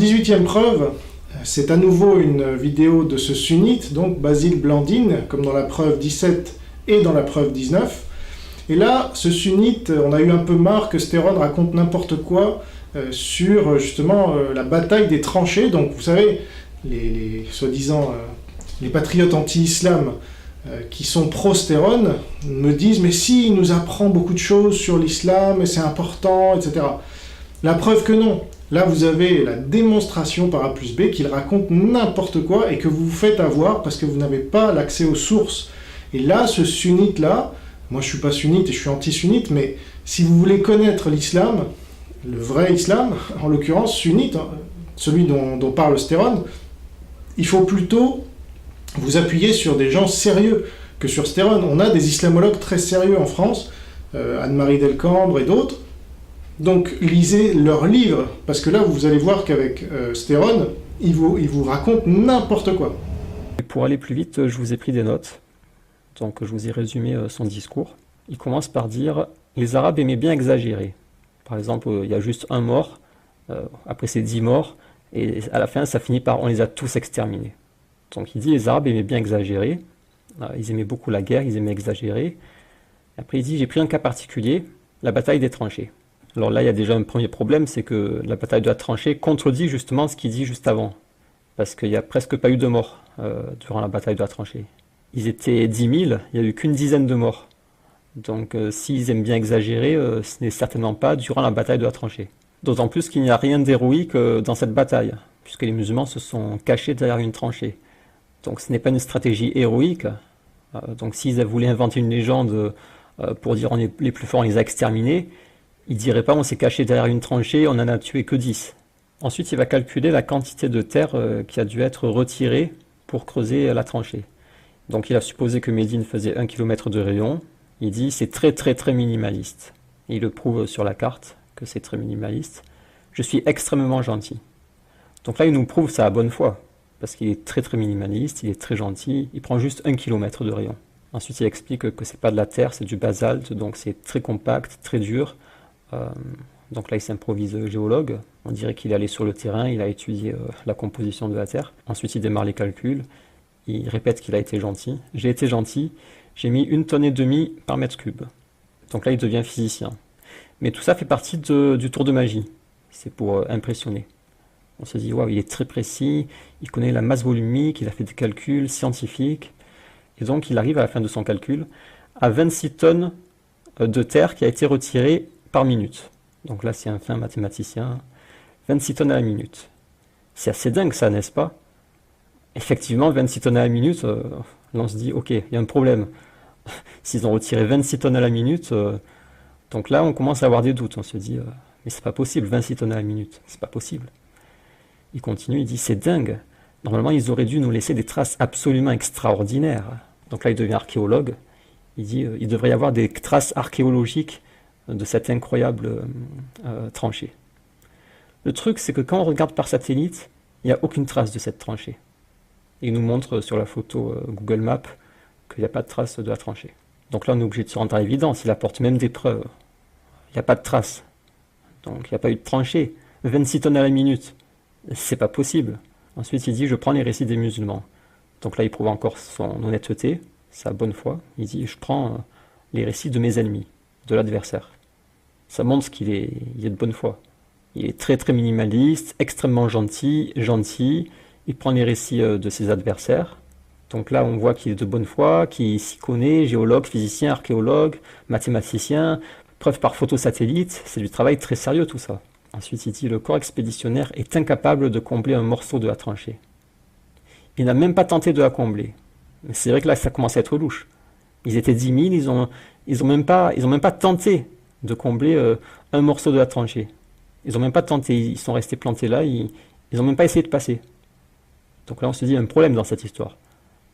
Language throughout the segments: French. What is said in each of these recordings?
18e preuve, c'est à nouveau une vidéo de ce sunnite, donc Basile Blandine, comme dans la preuve 17 et dans la preuve 19. Et là, ce sunnite, on a eu un peu marre que Stéron raconte n'importe quoi sur justement la bataille des tranchées. Donc vous savez, les soi-disant les patriotes anti-islam qui sont pro-Stéron me disent « mais si, il nous apprend beaucoup de choses sur l'islam, et c'est important, etc. » La preuve que non. Là, vous avez la démonstration par A plus B qu'il raconte n'importe quoi et que vous vous faites avoir parce que vous n'avez pas l'accès aux sources. Et là, ce sunnite-là, moi je ne suis pas sunnite et je suis anti-sunnite, mais si vous voulez connaître l'islam, le vrai islam, en l'occurrence sunnite, celui dont parle Stéron, il faut plutôt vous appuyer sur des gens sérieux que sur Stéron. On a des islamologues très sérieux en France, Anne-Marie Delcambre et d'autres. Donc lisez leurs livres, parce que là vous allez voir qu'avec Stéron, il vous raconte n'importe quoi. Et pour aller plus vite, je vous ai pris des notes, donc je vous ai résumé son discours. Il commence par dire « Les Arabes aimaient bien exagérer ». Par exemple, il y a juste un mort, après c'est 10 morts, et à la fin ça finit par « on les a tous exterminés ». Donc il dit « Les Arabes aimaient bien exagérer ». Ils aimaient beaucoup la guerre, ils aimaient exagérer. Après il dit « J'ai pris un cas particulier, la bataille des tranchées ». Alors là, il y a déjà un premier problème, c'est que la bataille de la tranchée contredit justement ce qu'il dit juste avant. Parce qu'il n'y a presque pas eu de morts durant la bataille de la tranchée. Ils étaient 10 000, il n'y a eu qu'une dizaine de morts. Donc s'ils aiment bien exagérer, ce n'est certainement pas durant la bataille de la tranchée. D'autant plus qu'il n'y a rien d'héroïque dans cette bataille, puisque les musulmans se sont cachés derrière une tranchée. Donc ce n'est pas une stratégie héroïque. Donc s'ils voulaient inventer une légende pour dire on est les plus forts, on les a exterminés, il ne dirait pas on s'est caché derrière une tranchée, on n'en a tué que 10. Ensuite, il va calculer la quantité de terre qui a dû être retirée pour creuser la tranchée. Donc il a supposé que Médine faisait 1 km de rayon. Il dit c'est très très très minimaliste. Et il le prouve sur la carte que c'est très minimaliste. Je suis extrêmement gentil. Donc là, il nous prouve ça à bonne foi. Parce qu'il est très très minimaliste, il est très gentil, il prend juste 1 km de rayon. Ensuite, il explique que c'est pas de la terre, c'est du basalte, donc c'est très compact, très dur. Donc là il s'improvise géologue, on dirait qu'il est allé sur le terrain, il a étudié la composition de la terre. Ensuite il démarre les calculs, il répète qu'il a été gentil. J'ai été gentil, j'ai mis 1,5 tonnes par mètre cube. Donc là il devient physicien. Mais tout ça fait partie du tour de magie, c'est pour impressionner. On se dit waouh, il est très précis, il connaît la masse volumique, il a fait des calculs scientifiques. Et donc il arrive à la fin de son calcul à 26 tonnes de terre qui a été retirée par minute. Donc là, c'est un fin mathématicien. 26 tonnes à la minute. C'est assez dingue ça, n'est-ce pas? Effectivement, 26 tonnes à la minute, là on se dit, ok, il y a un problème. S'ils ont retiré 26 tonnes à la minute, donc là on commence à avoir des doutes. On se dit, mais c'est pas possible, 26 tonnes à la minute, c'est pas possible. Il continue, il dit, c'est dingue. Normalement, ils auraient dû nous laisser des traces absolument extraordinaires. Donc là, il devient archéologue. Il dit, il devrait y avoir des traces archéologiques de cette incroyable tranchée. Le truc, c'est que quand on regarde par satellite, il n'y a aucune trace de cette tranchée. Il nous montre sur la photo Google Maps qu'il n'y a pas de trace de la tranchée. Donc là, on est obligé de se rendre à l'évidence, il apporte même des preuves. Il n'y a pas de trace. Donc il n'y a pas eu de tranchée. 26 tonnes à la minute, c'est pas possible. Ensuite, il dit, je prends les récits des musulmans. Donc là, il prouve encore son honnêteté, sa bonne foi. Il dit, je prends les récits de mes ennemis, de l'adversaire. Ça montre qu'il est de bonne foi. Il est très très minimaliste, extrêmement gentil. Il prend les récits de ses adversaires. Donc là, on voit qu'il est de bonne foi, qu'il s'y connaît, géologue, physicien, archéologue, mathématicien, preuve par photo satellite. C'est du travail très sérieux tout ça. Ensuite, il dit, le corps expéditionnaire est incapable de combler un morceau de la tranchée. Il n'a même pas tenté de la combler. Mais c'est vrai que là, ça commence à être louche. Ils étaient 10 000, ils ont même pas tenté de combler un morceau de la tranchée. Ils n'ont même pas tenté, ils sont restés plantés là, ils n'ont même pas essayé de passer. Donc là on se dit, il y a un problème dans cette histoire.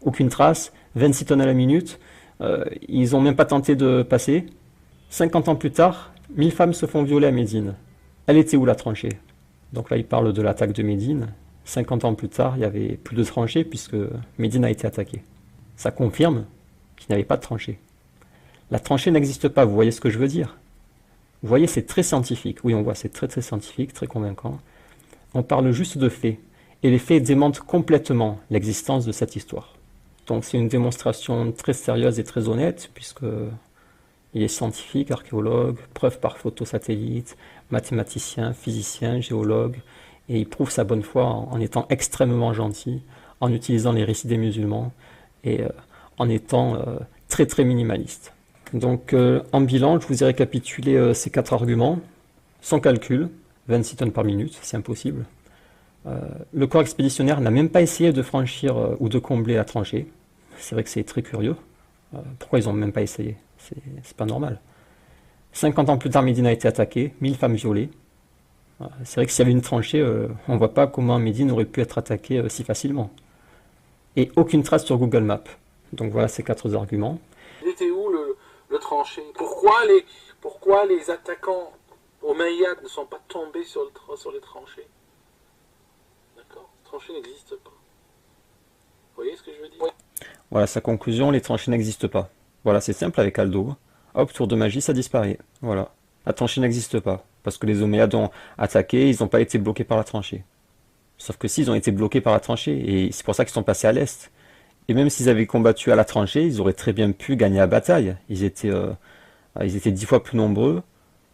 Aucune trace, 26 tonnes à la minute, ils n'ont même pas tenté de passer. 50 ans plus tard, 1000 femmes se font violer à Médine. Elle était où la tranchée? Donc là il parle de l'attaque de Médine. 50 ans plus tard, il n'y avait plus de tranchée puisque Médine a été attaquée. Ça confirme qu'il n'y avait pas de tranchée. La tranchée n'existe pas, vous voyez ce que je veux dire? Vous voyez, c'est très scientifique. Oui, on voit, c'est très très scientifique, très convaincant. On parle juste de faits, et les faits démentent complètement l'existence de cette histoire. Donc c'est une démonstration très sérieuse et très honnête, puisque il est scientifique, archéologue, preuve par photosatellite, mathématicien, physicien, géologue, et il prouve sa bonne foi en étant extrêmement gentil, en utilisant les récits des musulmans, et en étant très très minimaliste. Donc en bilan, je vous ai récapitulé ces 4 arguments. Sans calcul, 26 tonnes par minute, c'est impossible. Le corps expéditionnaire n'a même pas essayé de franchir ou de combler la tranchée. C'est vrai que c'est très curieux. Pourquoi ils n'ont même pas essayé? C'est pas normal. 50 ans plus tard, Médine a été attaquée, 1000 femmes violées. C'est vrai que s'il y avait une tranchée, on ne voit pas comment Médine aurait pu être attaquée si facilement. Et aucune trace sur Google Maps. Donc voilà ces 4 arguments. Il était où le tranché? Pourquoi les attaquants omeyyades ne sont pas tombés sur les tranchées? D'accord, les tranchées n'existent pas. Vous voyez ce que je veux dire? Oui. Voilà sa conclusion, les tranchées n'existent pas. Voilà, c'est simple avec Aldo. Hop, tour de magie, ça disparaît. Voilà. La tranchée n'existe pas. Parce que les Omeyyades ont attaqué, ils n'ont pas été bloqués par la tranchée. Sauf que s'ils ont été bloqués par la tranchée, et c'est pour ça qu'ils sont passés à l'est. Et même s'ils avaient combattu à la tranchée, ils auraient très bien pu gagner la bataille. Ils étaient 10 fois plus nombreux.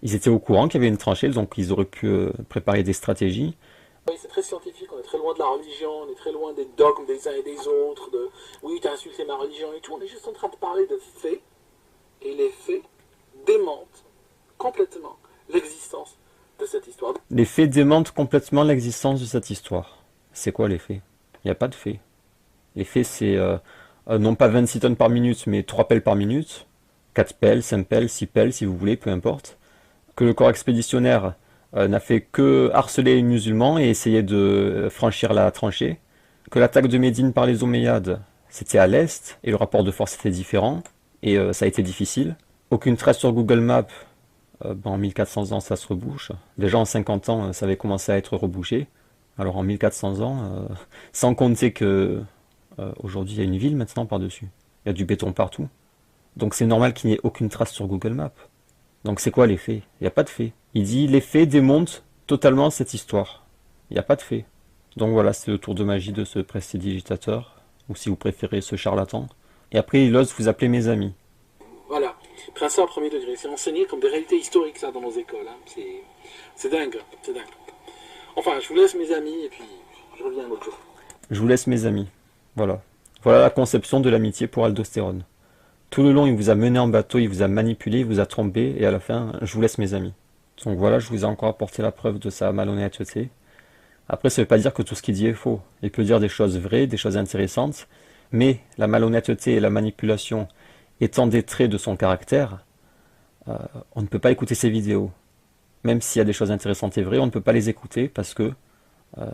Ils étaient au courant qu'il y avait une tranchée, donc ils auraient pu préparer des stratégies. Oui, c'est très scientifique, on est très loin de la religion, on est très loin des dogmes des uns et des autres, de oui, t'as insulté ma religion et tout, on est juste en train de parler de faits, et les faits démentent complètement l'existence de cette histoire. Les faits démentent complètement l'existence de cette histoire. C'est quoi les faits? Il n'y a pas de faits. Les faits, c'est non pas 26 tonnes par minute, mais 3 pelles par minute, 4 pelles, 5 pelles, 6 pelles, si vous voulez, peu importe. Que le corps expéditionnaire n'a fait que harceler les musulmans et essayer de franchir la tranchée. Que l'attaque de Médine par les Omeyyades, c'était à l'est, et le rapport de force était différent, et ça a été difficile. Aucune trace sur Google Maps, en 1400 ans ça se rebouche. Déjà en 50 ans, ça avait commencé à être rebouché. Alors en 1400 ans, sans compter que aujourd'hui il y a une ville maintenant par-dessus. Il y a du béton partout. Donc c'est normal qu'il n'y ait aucune trace sur Google Maps. Donc c'est quoi les faits? Il n'y a pas de faits. Il dit les faits démontent totalement cette histoire. Il n'y a pas de faits. Donc voilà, c'est le tour de magie de ce prestidigitateur, ou si vous préférez ce charlatan. Et après il ose vous appeler mes amis. Voilà, Prince en premier degré, c'est enseigné comme des réalités historiques ça dans nos écoles. Hein. C'est dingue, c'est dingue. Enfin, je vous laisse mes amis et puis je reviens un autre jour. Je vous laisse mes amis. Voilà. Voilà la conception de l'amitié pour Aldostérone. Tout le long, il vous a mené en bateau, il vous a manipulé, il vous a trompé, et à la fin, je vous laisse mes amis. Donc voilà, je vous ai encore apporté la preuve de sa malhonnêteté. Après, ça ne veut pas dire que tout ce qu'il dit est faux. Il peut dire des choses vraies, des choses intéressantes, mais la malhonnêteté et la manipulation étant des traits de son caractère, on ne peut pas écouter ses vidéos. Même s'il y a des choses intéressantes et vraies, on ne peut pas les écouter parce que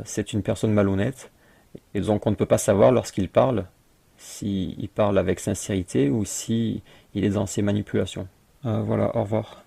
c'est une personne malhonnête. Et donc on ne peut pas savoir lorsqu'il parle, s'il parle avec sincérité ou s'il est dans ses manipulations. Voilà, au revoir.